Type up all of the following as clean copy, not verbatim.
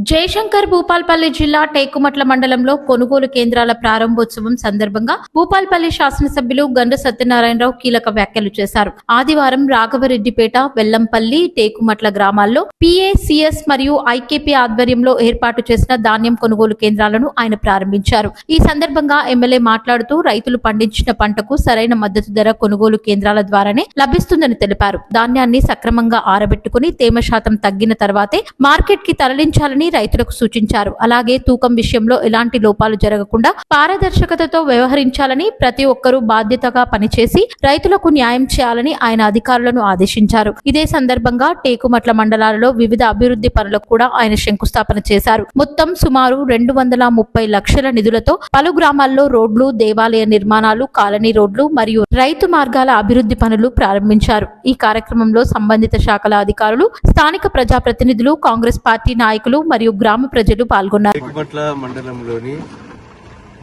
జయశంకర్ భూపాల్పల్లి జిల్లా టేకుమట్ల మండలంలో కొనుగోలు కేంద్రాల ప్రారంభోత్సవం సందర్భంగా భూపాల్పల్లి శాసనసభ్యులు గండ్ర సత్యనారాయణరావు కీలక వ్యాఖ్యలు చేశారు. ఆదివారం రాఘవరెడ్డిపేట, వెల్లంపల్లి, టేకుమట్ల గ్రామాల్లో పిఏసిఎస్ మరియు ఐకేపీ ఆధ్వర్యంలో ఏర్పాటు చేసిన ధాన్యం కొనుగోలు కేంద్రాలను ఆయన ప్రారంభించారు. ఈ సందర్భంగా ఎమ్మెల్యే మాట్లాడుతూ రైతులు పండించిన పంటకు సరైన మద్దతు ధర కొనుగోలు కేంద్రాల ద్వారానే లభిస్తుందని తెలిపారు. ధాన్యాన్ని సక్రమంగా ఆరబెట్టుకుని తేమ శాతం తగ్గిన తర్వాతే మార్కెట్ కి తరలించాలని రైతులకు సూచించారు. అలాగే తూకం విషయంలో ఎలాంటి లోపాలు జరగకుండా పారదర్శకతతో వ్యవహరించాలని, ప్రతి ఒక్కరూ బాధ్యతగా పనిచేసి రైతులకు న్యాయం చేయాలని ఆయన అధికారులను ఆదేశించారు. ఇదే సందర్భంగా టేకుమట్ల మండలాలలో వివిధ అభివృద్ధి పనులకు కూడా ఆయన శంకుస్థాపన చేశారు. మొత్తం సుమారు 230 లక్షల నిధులతో పలు గ్రామాల్లో రోడ్లు, దేవాలయ నిర్మాణాలు, కాలనీ రోడ్లు మరియు రైతు మార్గాల అభివృద్ధి పనులు ప్రారంభించారు. ఈ కార్యక్రమంలో సంబంధిత శాఖల అధికారులు, స్థానిక ప్రజాప్రతినిధులు, కాంగ్రెస్ పార్టీ నాయకులు మరియు గ్రామ ప్రజలు పాల్గొన్నారు. టేకుమట్ల మండలంలోని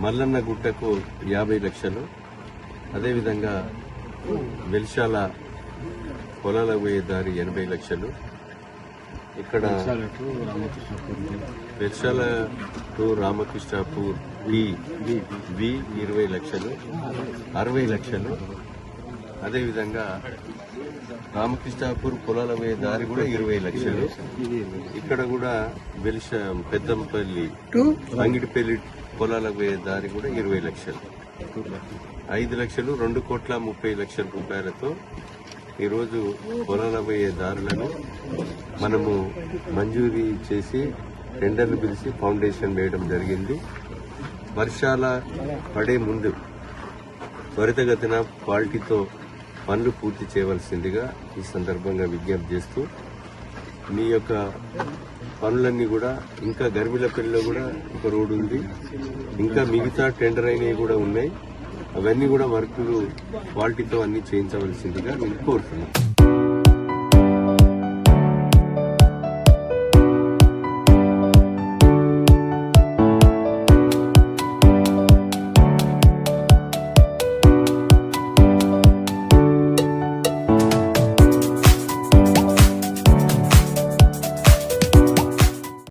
మల్లన్న గుట్టకు 50 లక్షలు, అదేవిధంగా వెల్శాల పొలాల పోయే దారి 80 లక్షలు, ఇక్కడ వెల్శాల టు రామకృష్ణాపూర్ వి 20 లక్షలు, 60 లక్షలు, అదేవిధంగా రామకృష్ణాపూర్ పొలాల పోయే దారి కూడా 20 లక్షలు, ఇక్కడ కూడా పెద్దంపల్లి అంగిడిపల్లి పొలాల పోయే దారి కూడా 20 లక్షలు, 5 లక్షలు, 2,30,00,000 రూపాయలతో ఈరోజు పొలాల పోయే దారులను మనము మంజూరీ చేసి టెండర్లు పిలిచి ఫౌండేషన్ వేయడం జరిగింది. వర్షాల పడే ముందు త్వరితగతిన క్వాలిటీతో పనులు పూర్తి చేయవలసిందిగా ఈ సందర్భంగా విజ్ఞప్తి చేస్తూ, మీ యొక్క పనులన్నీ కూడా ఇంకా గర్మిలపల్లిలో కూడా ఒక రోడ్డు ఉంది, ఇంకా మిగతా టెండర్ అయినవి కూడా ఉన్నాయి, అవన్నీ కూడా వర్కులు క్వాలిటీతో అన్ని చేయించవలసిందిగా నేను కోరుతున్నాను.